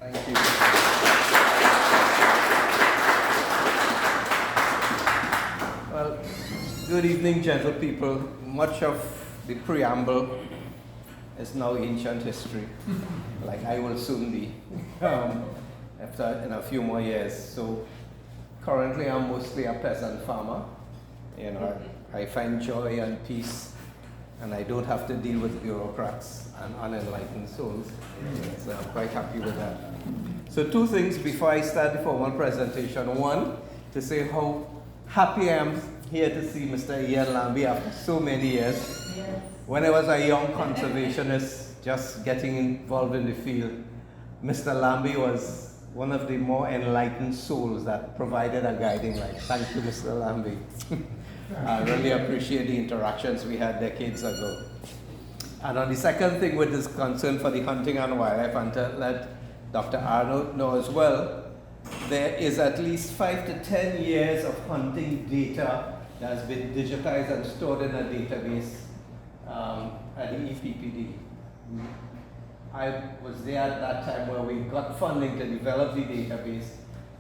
Thank you. Well, good evening, gentle people. Much of the preamble is now ancient history, like I will soon be in a few more years. So currently I'm mostly a peasant farmer. You know, I find joy and peace, and I don't have to deal with bureaucrats and unenlightened souls. So I'm quite happy with that. So two things before I start the formal presentation. One, to say how happy I am here to see Mr. Ian Lambie after so many years. Yes. When I was a young conservationist just getting involved in the field, Mr. Lambie was one of the more enlightened souls that provided a guiding light. Thank you, Mr. Lambie. I really appreciate the interactions we had decades ago. And on the second thing, with this concern for the hunting and wildlife, and to let Dr. Arnold know as well, there is at least 5 to 10 years of hunting data that has been digitized and stored in a database at the EPPD. I was there at that time where we got funding to develop the database,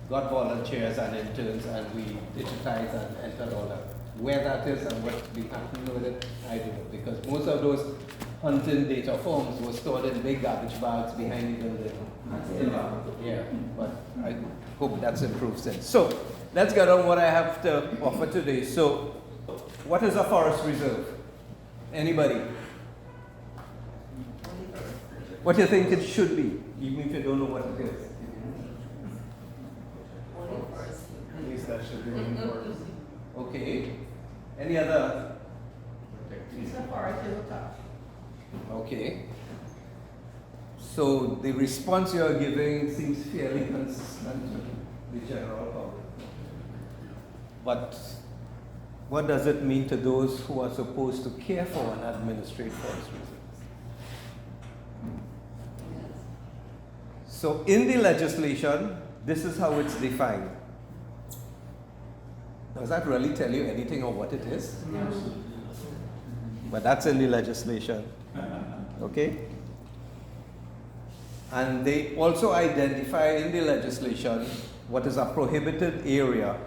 got volunteers and interns, and we digitized and entered all that. Where that is and what's being happening with it, I don't know, because most of those hunting data forms were stored in big garbage bags behind the building. Yeah, but I hope that's improved since. So let's get on what I have to offer today. So what is a forest reserve? Anybody? What do you think it should be, even if you don't know what it is? At least that should be important. Okay. Any other? Okay. So the response you are giving seems fairly consistent with the general public. But what does it mean to those who are supposed to care for and administrate forest reserves? So in the legislation, this is how it's defined. Does that really tell you anything of what it is? Yes. But that's in the legislation. Okay? And they also identify in the legislation what is a prohibited area,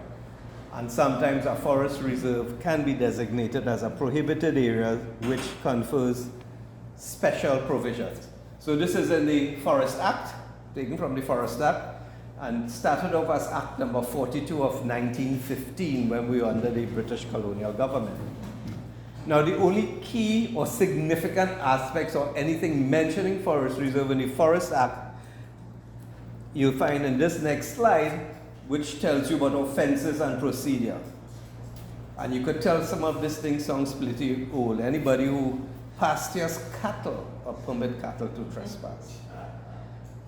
and sometimes a forest reserve can be designated as a prohibited area which confers special provisions. So this is in the Forest Act, taken from the Forest Act, and started off as Act number 42 of 1915 when we were under the British colonial government. Now the only key or significant aspects or anything mentioning forest reserve in the Forest Act you'll find in this next slide, which tells you about offenses and procedure. And you could tell some of this thing sounds pretty old. Anybody who pastures cattle or permit cattle to trespass.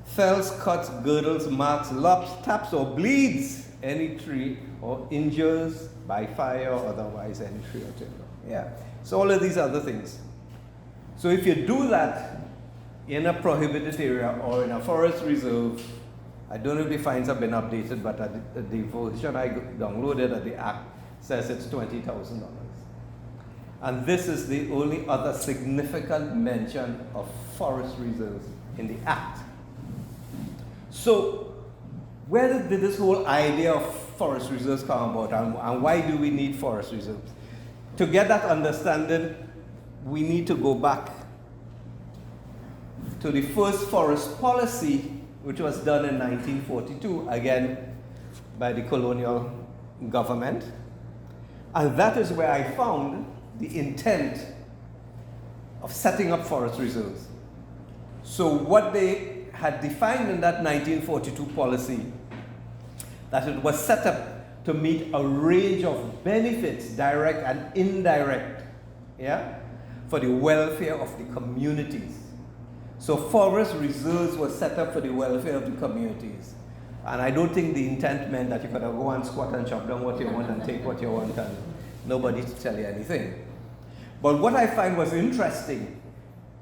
Fells, cuts, girdles, marks, lops, taps, or bleeds any tree or injures by fire or otherwise any tree or timber. Yeah. So all of these other things. So if you do that in a prohibited area or in a forest reserve, I don't know if the fines have been updated, but the version I downloaded at the Act says it's $20,000. And this is the only other significant mention of forest reserves in the Act. So where did this whole idea of forest reserves come about, and why do we need forest reserves? To get that understanding, we need to go back to the first forest policy, which was done in 1942, again by the colonial government. And that is where I found the intent of setting up forest reserves. So what they had defined in that 1942 policy, that it was set up to meet a range of benefits, direct and indirect, for the welfare of the communities. So forest reserves were set up for the welfare of the communities. And I don't think the intent meant that you could go and squat and chop down what you want and take what you want and nobody to tell you anything. But what I find was interesting,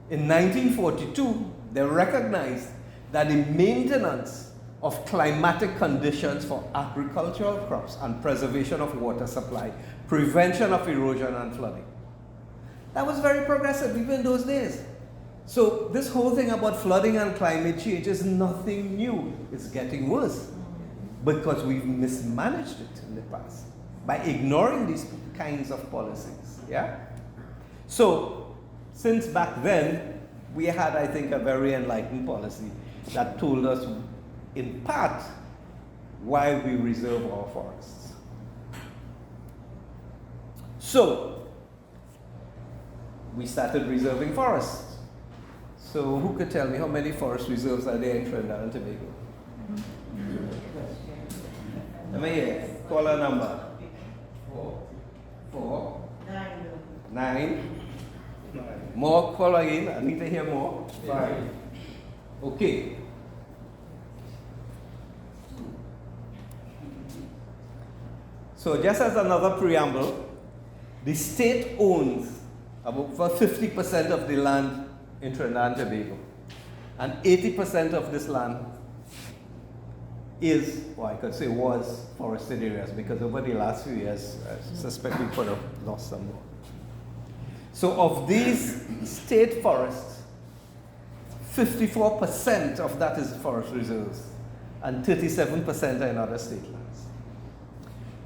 in 1942, they recognized that the maintenance of climatic conditions for agricultural crops and preservation of water supply, prevention of erosion and flooding. That was very progressive even in those days. So this whole thing about flooding and climate change is nothing new. It's getting worse because we've mismanaged it in the past by ignoring these kinds of policies. Yeah? So since back then, we had, I think, a very enlightened policy that told us, in part, why we reserve our forests. So we started reserving forests. So who could tell me how many forest reserves are there in Trinidad and Tobago? Let me hear. Call a number. 4. 9. More. Call again. I need to hear more. 5. Okay. So just as another preamble, the state owns about 50% of the land in Trinidad and Tobago. And 80% of this land is, or I could say was, forested areas, because over the last few years, I suspect we could have lost some more. So of these state forests, 54% of that is forest reserves, and 37% are in other state lands.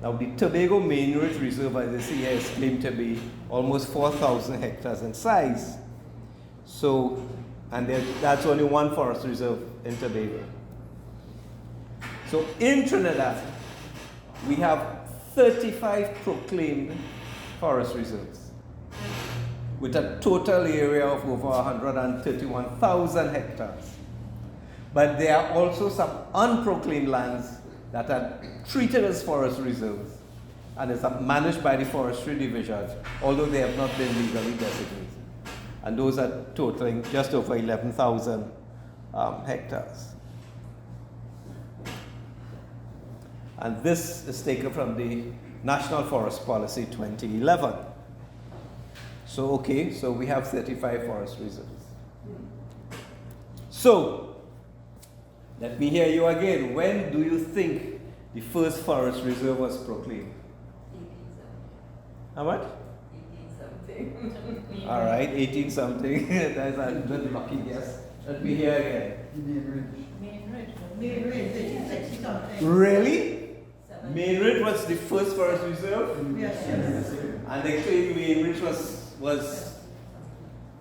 Now the Tobago Main Ridge Reserve, as I see here, is claimed to be almost 4,000 hectares in size. So, and that's only one forest reserve in Tobago. So in Trinidad, we have 35 proclaimed forest reserves with a total area of over 131,000 hectares. But there are also some unproclaimed lands that are treated as forest reserves and is managed by the Forestry Division, although they have not been legally designated. And those are totaling just over 11,000 hectares. And this is taken from the National Forest Policy 2011. So, okay, so we have 35 forest reserves. So, let me hear you again. When do you think the first forest reserve was proclaimed? 18-something. How much? 18-something. All right, 18-something. That's a good lucky guess. Let me hear again. Main Ridge, 1860-something. Really? Main Ridge was the first forest reserve? Yes. And they claim Main Ridge was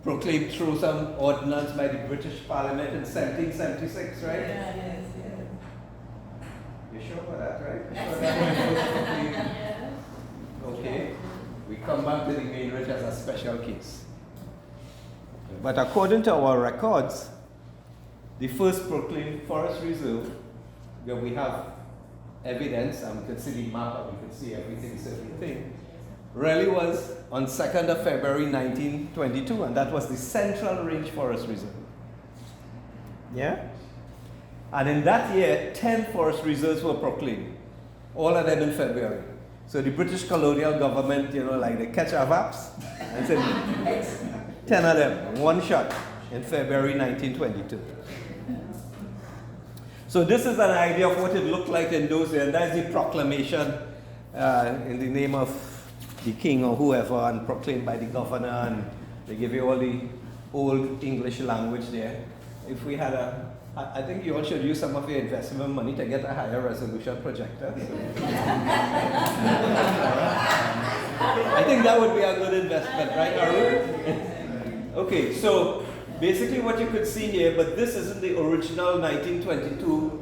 proclaimed through some ordinance by the British Parliament in 1776, right? Yes. You sure about that, right? You sure that was proclaimed? Yes. Okay. We come back to the Main Ridge as a special case. But according to our records, the first proclaimed forest reserve, where we have evidence, and we could see the map, and we could see everything, really was on 2nd of February 1922, and that was the Central Range Forest Reserve. Yeah? And in that year, 10 forest reserves were proclaimed, all of them in February. So the British colonial government, like they catch our vaps, and said 10 of them, one shot, in February 1922. So this is an idea of what it looked like in those days, and that's the proclamation in the name of the king or whoever, and proclaimed by the governor, and they give you all the old English language there. If we had I think you all should use some of your investment money to get a higher resolution projector. So. I think that would be a good investment, right, Arun? Okay, so basically what you could see here, but this isn't the original 1922,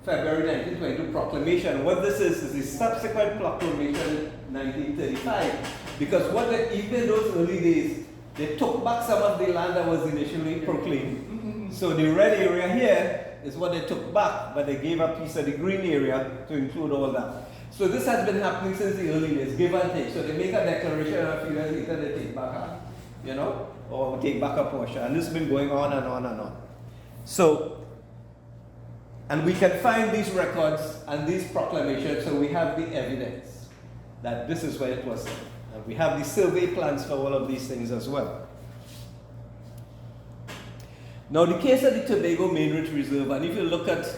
February 1922 proclamation. What this is the subsequent proclamation in 1935. Because even in those early days, they took back some of the land that was initially proclaimed. So the red area here is what they took back, but they gave a piece of the green area to include all that. So this has been happening since the early days, give and take. So they make a declaration, and a few years later they take back or take back a portion. And this has been going on and on and on. So, and we can find these records and these proclamations, so we have the evidence that this is where it was. And we have the survey plans for all of these things as well. Now the case of the Tobago Main Ridge Reserve, and if you look at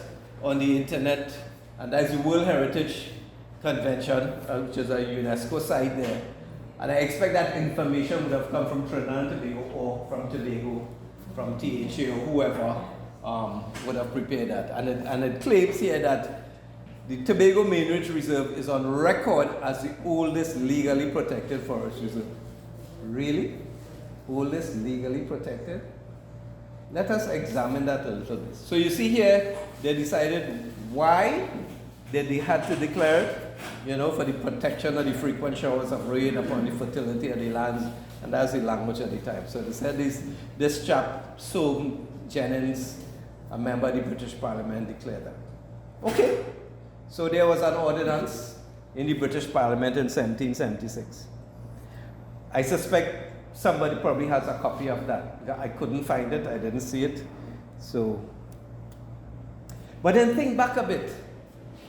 on the internet, and there's the World Heritage Convention, which is a UNESCO site there, and I expect that information would have come from Trinidad and Tobago or from Tobago, from THA or whoever would have prepared that. And it claims here that the Tobago Main Ridge Reserve is on record as the oldest legally protected forest reserve. Really? Oldest legally protected? Let us examine that a little bit. So you see here, they decided why that they had to declare it, for the protection of the frequent showers of rain upon the fertility of the lands, and that's the language at the time. So they said this chap, Soam Jennings, a member of the British Parliament, declared that. Okay, so there was an ordinance in the British Parliament in 1776. I suspect somebody probably has a copy of that. I couldn't find it, I didn't see it. So, but then think back a bit.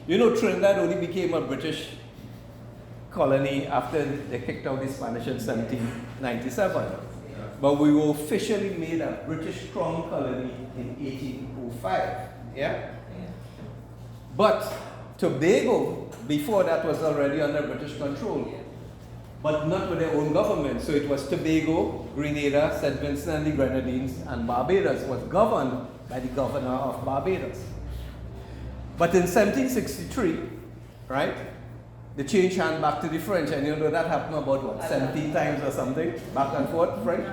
Trinidad only became a British colony after they kicked out the Spanish in 1797. But we were officially made a British Crown colony in 1805. Yeah? But Tobago, before that, was already under British control, but not with their own government. So it was Tobago, Grenada, St. Vincent and the Grenadines, and Barbados was governed by the governor of Barbados. But in 1763, right, they changed hand back to the French, and that happened about 17 times or something, back and forth, French.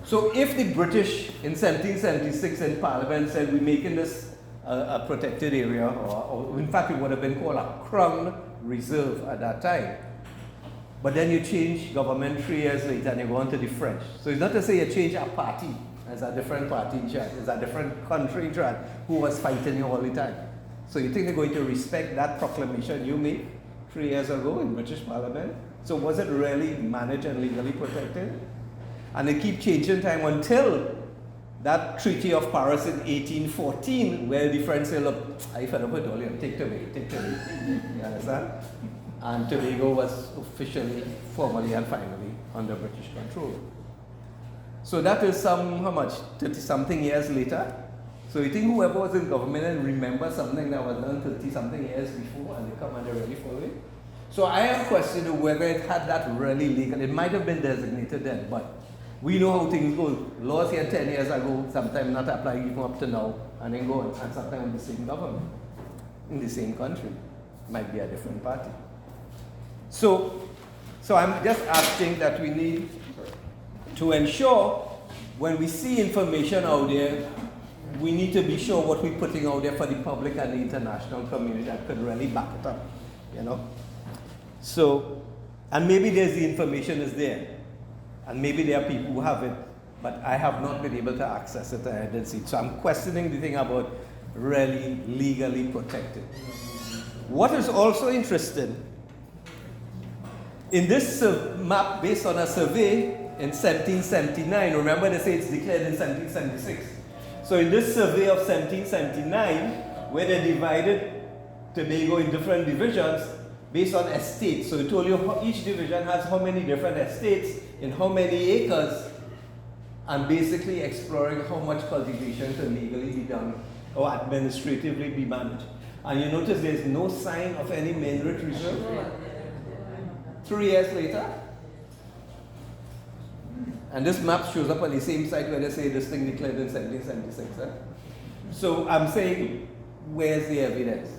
So if the British in 1776 in Parliament said we're making this a protected area, or in fact it would have been called a Crown Reserve at that time. But then you change government 3 years later and you go on to the French. So it's not to say you change a party, it's a different party in charge, it's a different country in charge who was fighting you all the time. So you think they're going to respect that proclamation you made 3 years ago in British Parliament? So was it really managed and legally protected? And they keep changing time until that Treaty of Paris in 1814, where the French say, look, I fed up with all you, take Tobago. You understand? And Tobago was officially, formally and finally under British control. So that is how much? 30-something years later. So you think whoever was in government and remember something that was done 30-something years before and they come and they really follow it? So I am questioning whether it had that really legal. It might have been designated then, but we know how things go. Laws here 10 years ago, sometimes not applying even up to now, and then go on, and sometimes in the same government, in the same country. Might be a different party. So I'm just asking that we need to ensure when we see information out there, we need to be sure what we're putting out there for the public and the international community that could really back it up, So, and maybe there's the information is there, and maybe there are people who have it, but I have not been able to access it, I didn't see it. So I'm questioning the thing about really legally protected. What is also interesting, in this map based on a survey in 1779, remember they say it's declared in 1776. So in this survey of 1779, where they divided Tobago in different divisions based on estates. So it told you each division has how many different estates in how many acres, and basically exploring how much cultivation can legally be done or administratively be managed. And you notice there's no sign of any main ridge reserve 3 years later. And this map shows up on the same site where they say this thing declared in 1776. So I'm saying, where's the evidence?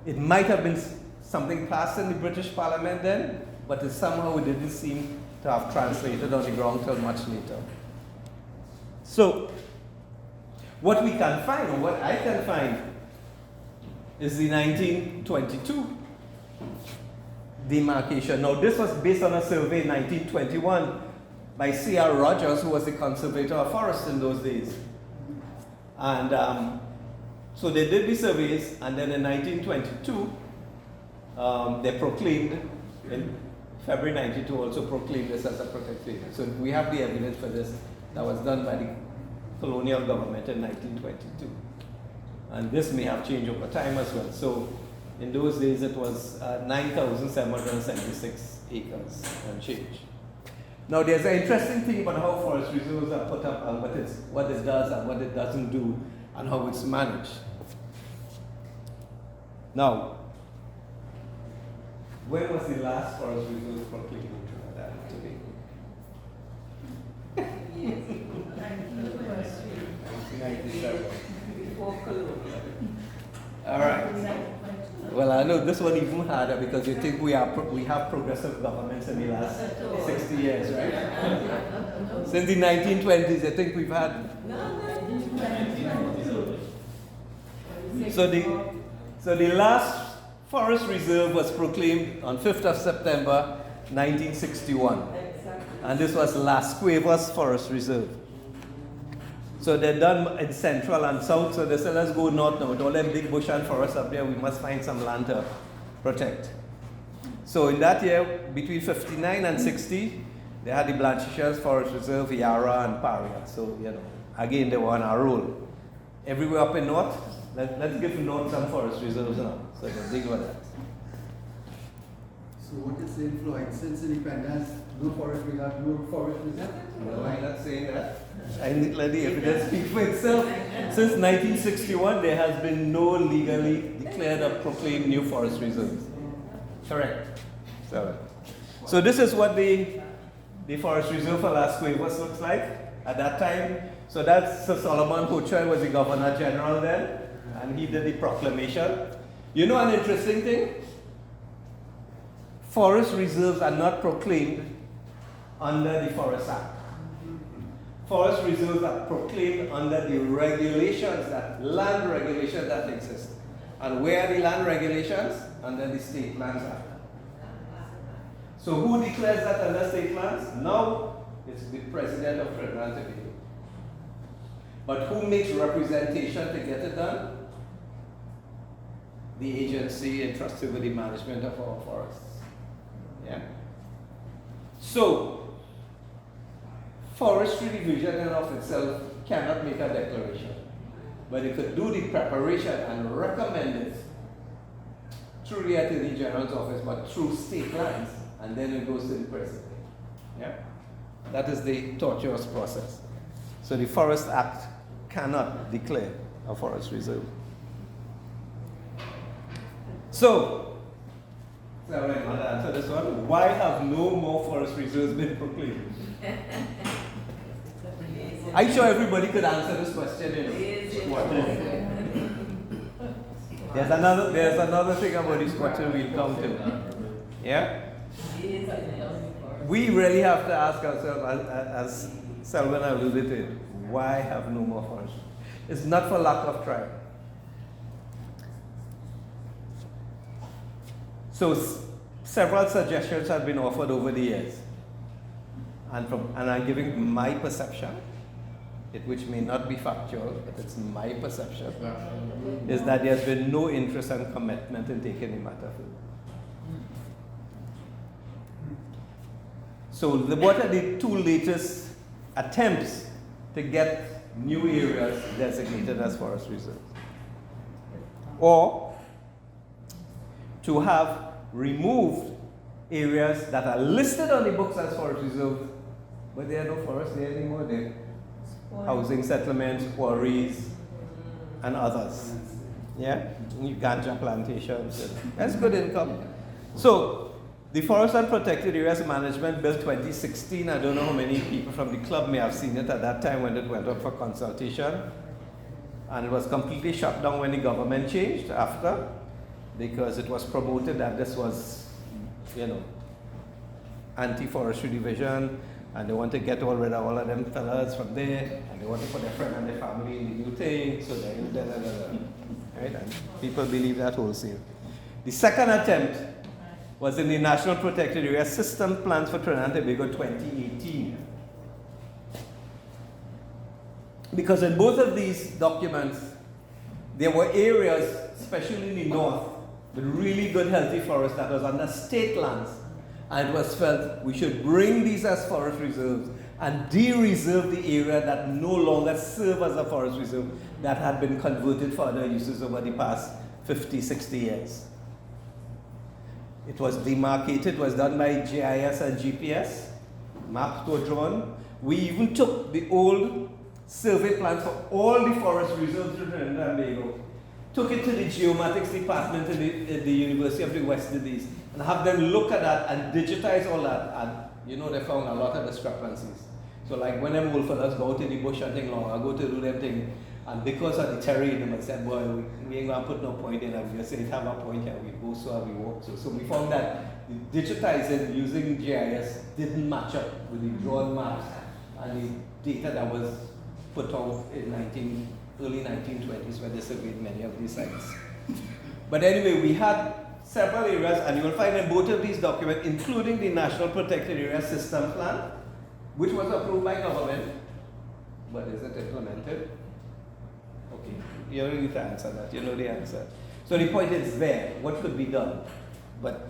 It might have been something passed in the British Parliament then, but somehow it didn't seem to have translated on the ground till much later. So, what we can find, or what I can find, is the 1922 demarcation. Now, this was based on a survey in 1921 by C.R. Rogers, who was the conservator of forests in those days. And so they did the surveys, and then in 1922, they proclaimed, in February 92, also proclaimed this as a protected area. So we have the evidence for this that was done by the colonial government in 1922. And this may have changed over time as well. So in those days, it was 9,776 acres and change. Now, there's an interesting thing about how forest reserves are put up and what it does and what it doesn't do and how it's managed. Now, when was the last forest reserve proclaimed in Trinidad and Tobago? this one even harder because you think we have progressive governments in the last 60 years, right? Since the 1920s, I think we've had. So the last forest reserve was proclaimed on 5th of September 1961. And this was Las Cuevas Forest Reserve. So they're done in central and south, so they said, let's go north now. With all them big bush and forests up there, we must find some land to protect. So in that year, between 59 and 60, they had the Blanchisseuse Forest Reserve, Yarra and Paria. So, again, they were on a roll. Everywhere up in north, let's give north some forest reserves now. So they're big with that. So what you're saying, Floyd, since independence, no forest reserve? No, I'm not saying that. I need to let the evidence speak for itself. Since 1961, there has been no legally declared or proclaimed new forest reserves. Correct. So this is what the forest reserve for Las Cuevas looks like at that time. So that's Sir Solomon Hochul was the Governor General then, and he did the proclamation. You know an interesting thing? Forest reserves are not proclaimed under the Forest Act. Forest reserves are proclaimed under the regulations, land regulations that exist. And where are the land regulations? Under the State Lands Act. So who declares that under state lands? Now it's the President of Trinidad and Tobago. But who makes representation to get it done? The agency entrusted with the management of our forests. Yeah. So, Forestry Division in of itself cannot make a declaration, but it could do the preparation and recommend it through the Attorney General's office, but through state lands, and then it goes to the President. Yeah. That is the tortuous process. So the Forest Act cannot declare a forest reserve. So I want to answer this one. Why have no more forest reserves been proclaimed? I'm sure everybody could answer this question. There's another thing about this question we'll come to. Yeah? We really have to ask ourselves, as Selwyn alluded to, why have no more forest? It's not for lack of trying. So several suggestions have been offered over the years, and I'm giving my perception, which may not be factual, but it's my perception, is that there's been no interest and commitment in taking the matter forward. So what are the two latest attempts to get new areas designated as forest reserves? Or to have removed areas that are listed on the books as forest reserves, but there are no forests there anymore. There are housing settlements, quarries, and others. Yeah, ganja plantations. That's good income. So, the Forest and Protected Areas Management Bill 2016, I don't know how many people from the club may have seen it at that time when it went up for consultation. And it was completely shut down when the government changed after, because it was promoted that this was, anti-forestry division, and they want to get rid of all of them fellas from there, and they want to put their friend and their family in the new thing, so right? And people believe that wholesale. The second attempt was in the National Protected Area System Plans for Trinidad and Tobago 2018. Because in both of these documents, there were areas, especially in the north, with really good healthy forests that was under state lands, and it was felt we should bring these as forest reserves and de-reserve the area that no longer serve as a forest reserve that had been converted for other uses over the past 50, 60 years. It was demarcated, it was done by GIS and GPS, maps were drawn. We even took the old survey plans for all the forest reserves in Trinidad and Tobago, took it to the geomatics department at the University of the West Indies, and have them look at that and digitize all that, and they found a lot of discrepancies. So like when them old fellas go out in the bush and thing long, I go to do them thing, and because of the terrain, I said, boy, we ain't gonna put no point in it. We just say it have a point here, we go so and we walk so. So we found that the digitizing using GIS didn't match up with the drawn maps and the data that was put out in early 1920s when they surveyed many of these sites. But anyway, we had several areas, and you will find in both of these documents, including the National Protected Area System Plan, which was approved by government, but is it implemented? Okay, you don't need to answer that, you know the answer. So the point is there, what could be done? But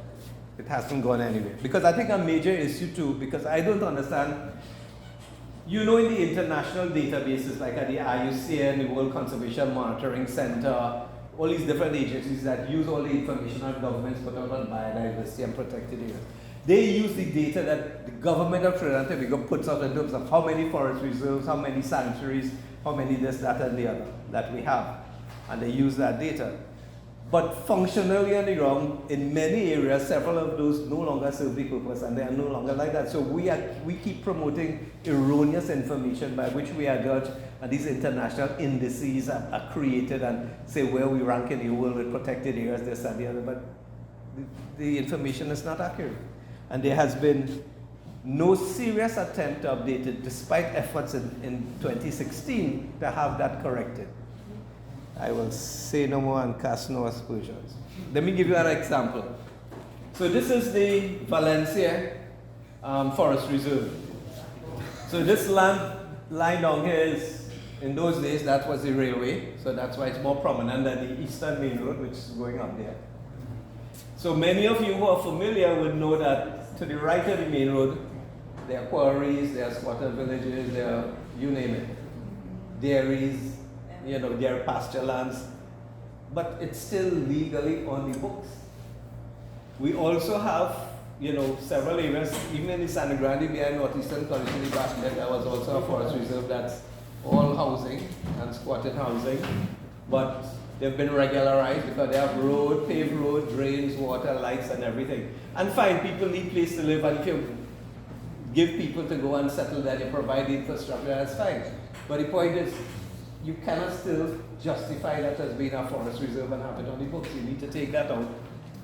it hasn't gone anywhere. Because I think a major issue too, because I don't understand, you know, in the international databases like at the IUCN, the World Conservation Monitoring Center, all these different agencies that use all the information that governments put out on biodiversity and protected areas. They use the data that the government of Trinidad and Tobago puts out in terms of how many forest reserves, how many sanctuaries, how many this, that, and the other that we have. And they use that data. But functionally on the ground, in many areas, several of those no longer serve the purpose and they are no longer like that. So we keep promoting erroneous information by which we are judged, and these international indices are created and say where we rank in the world with protected areas, this and the other, but the information is not accurate. And there has been no serious attempt to update it, despite efforts in 2016 to have that corrected. I will say no more and cast no aspersions. Let me give you an example. So this is the Valencia Forest Reserve. So this line down here is, in those days, that was the railway. So that's why it's more prominent than the Eastern Main Road, which is going up there. So many of you who are familiar would know that to the right of the main road, there are quarries, there are squatter villages, there are, you name it, dairies, you know, there are pasture lands, but it's still legally on the books. We also have, you know, several areas, even in the San Grande behind Northeastern Colonial Basket, there was also a forest reserve that's all housing and squatted housing, but they've been regularized because they have road, paved road, drains, water, lights, and everything. And fine, people need place to live, and if you give people to go and settle there, you provide the infrastructure, that's fine. But the point is, you cannot still justify that as being a forest reserve and have it on the books. You need to take that out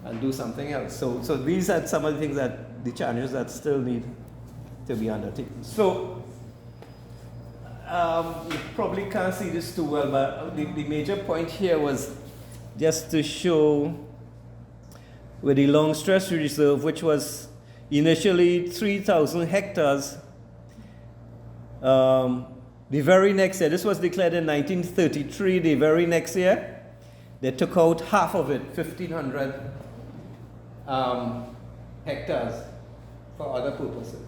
and do something else. So these are some of the things that, the challenges that still need to be undertaken. So, you probably can't see this too well, but the major point here was just to show with the long stress reserve, which was initially 3,000 hectares. The very next year, this was declared in 1933, the very next year, they took out half of it, 1,500 hectares for other purposes.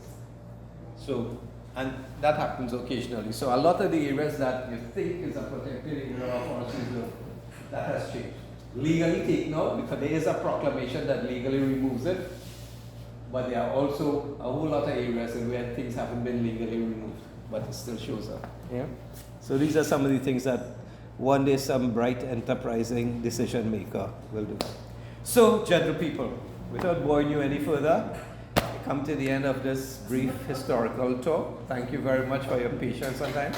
So, and that happens occasionally. So a lot of the areas that you think is a protected area of forest reserve, that has changed. Legally taken out, because there is a proclamation that legally removes it, but there are also a whole lot of areas where things haven't been legally removed, but it still shows up. Yeah. So these are some of the things that one day some bright, enterprising decision maker will do. So, gentle people, without boring you any further, I come to the end of this brief historical talk. Thank you very much for your patience and time.